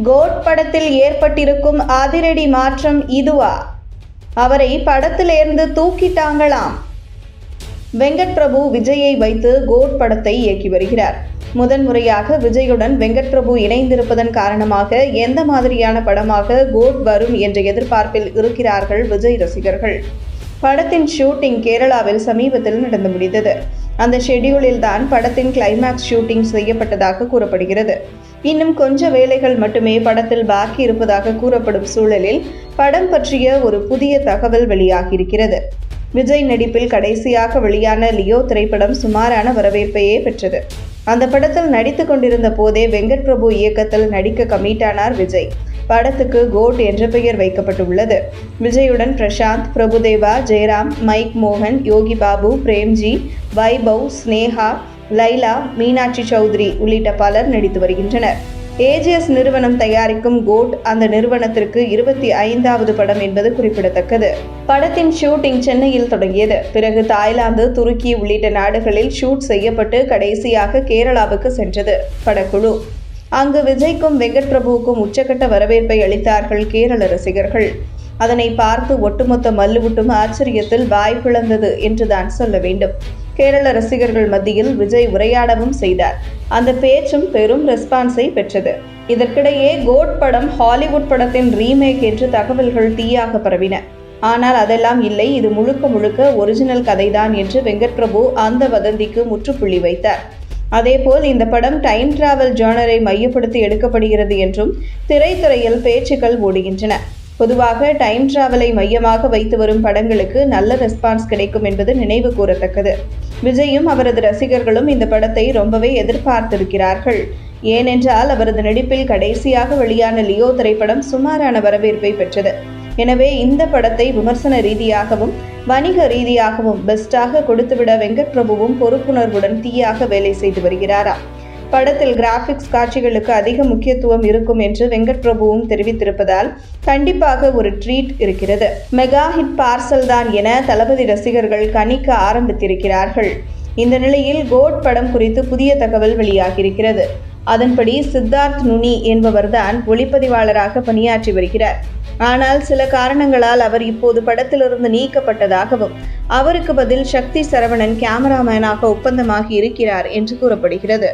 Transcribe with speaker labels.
Speaker 1: Code படத்தில் ஏற்பட்டிருக்கும் அதிரடி மாற்றம் இதுவா? அவரை படத்திலிருந்து தூக்கிட்டாங்களாம். வெங்கட் பிரபு விஜயை வைத்து கோட் படத்தை இயக்கி வருகிறார். முதன்முறையாக விஜயுடன் வெங்கட் பிரபு இணைந்திருப்பதன் காரணமாக எந்த மாதிரியான படமாக கோட் வரும் என்ற எதிர்பார்ப்பில் இருக்கிறார்கள் விஜய் ரசிகர்கள். படத்தின் ஷூட்டிங் கேரளாவில் சமீபத்தில் நடந்து முடிந்தது. அந்த ஷெட்யூலில் தான் படத்தின் கிளைமேக்ஸ் ஷூட்டிங் செய்யப்பட்டதாக கூறப்படுகிறது. இன்னும் கொஞ்ச வேலைகள் மட்டுமே படத்தில் பாக்கி இருப்பதாக கூறப்படும் சூழலில் படம் பற்றிய ஒரு புதிய தகவல் வெளியாகியிருக்கிறது. விஜய் நடிப்பில் கடைசியாக வெளியான லியோ திரைப்படம் சுமாரான வரவேற்பையே பெற்றது. அந்த படத்தில் நடித்து கொண்டிருந்த போதே வெங்கட் பிரபு இயக்கத்தில் நடிக்க கமிட்டானார் விஜய். படத்துக்கு கோட் என்ற பெயர் வைக்கப்பட்டுள்ளது. விஜயுடன் பிரசாந்த், பிரபுதேவா, ஜெயராம், மைக் மோகன், யோகி பாபு, பிரேம்ஜி, வைபவ், ஸ்னேகா, லைலா, மீனாட்சி சௌத்ரி உள்ளிட்ட பலர் நடித்து வருகின்றனர். ஏஜிஎஸ் நிறுவனம் தயாரிக்கும் கோட் அந்த நிறுவனத்திற்கு 25வது படம் என்பது குறிப்பிடத்தக்கது. படத்தின் ஷூட்டிங் சென்னையில் தொடங்கியது. பிறகு தாய்லாந்து, துருக்கி உள்ளிட்ட நாடுகளில் ஷூட் செய்யப்பட்டு கடைசியாக கேரளாவுக்கு சென்றது படக்குழு. அங்கு விஜய்க்கும் வெங்கட் பிரபுவுக்கும் உச்சக்கட்ட வரவேற்பை அளித்தார்கள் கேரள ரசிகர்கள். அதனை பார்த்து ஒட்டுமொத்த மல்லுவுட்டும் ஆச்சரியத்தில் வாய் பிளந்தது என்றுதான் சொல்ல வேண்டும். கேரள ரசிகர்கள் மத்தியில் விஜய் உரையாடவும் செய்தார். அந்த பேச்சும் பெரும் ரெஸ்பான்ஸை பெற்றது. இதற்கிடையே கோட் படம் ஹாலிவுட் படத்தின் ரீமேக் என்று தகவல்கள் தீயாக பரவின. ஆனால் அதெல்லாம் இல்லை, இது முழுக்க முழுக்க ஒரிஜினல் கதைதான் என்று வெங்கட் பிரபு அந்த வதந்திக்கு முற்றுப்புள்ளி வைத்தார். அதேபோல் இந்த படம் டைம் டிராவல் ஜானரை மையப்படுத்தி எடுக்கப்படுகிறது என்றும் திரைத்துறையில் பேச்சுக்கள் ஓடுகின்றன. பொதுவாக டைம் டிராவலை மையமாக வைத்து வரும் படங்களுக்கு நல்ல ரெஸ்பான்ஸ் கிடைக்கும் என்பது நினைவு கூறத்தக்கது. விஜயும் அவரது ரசிகர்களும் இந்த படத்தை ரொம்பவே எதிர்பார்த்திருக்கிறார்கள். ஏனென்றால் அவரது நடிப்பில் கடைசியாக வெளியான லியோ திரைப்படம் சுமாரான வரவேற்பை பெற்றது. எனவே இந்த படத்தை விமர்சன ரீதியாகவும் வணிக ரீதியாகவும் பெஸ்டாக கொடுத்துவிட வெங்கட் பிரபுவும் பொறுப்புணர்வுடன் தீயாக வேலை செய்து வருகிறாராம். படத்தில் கிராபிக்ஸ் காட்சிகளுக்கு அதிக முக்கியத்துவம் இருக்கும் என்று வெங்கட் பிரபுவும் தெரிவித்திருப்பதால் கண்டிப்பாக ஒரு ட்ரீட் இருக்கிறது. மெகா ஹிட் பார்சல் தான் என தளபதி ரசிகர்கள் கணிக்க ஆரம்பித்திருக்கிறார்கள். இந்த நிலையில் கோட் படம் குறித்து புதிய தகவல் வெளியாகியிருக்கிறது. அதன்படி சித்தார்த் நுனி என்பவர்தான் ஒளிப்பதிவாளராக பணியாற்றி வருகிறார். ஆனால் சில காரணங்களால் அவர் இப்போது படத்திலிருந்து நீக்கப்பட்டதாகவும் அவருக்கு பதில் சக்தி சரவணன் கேமராமேனாக ஒப்பந்தமாகி இருக்கிறார் என்று கூறப்படுகிறது.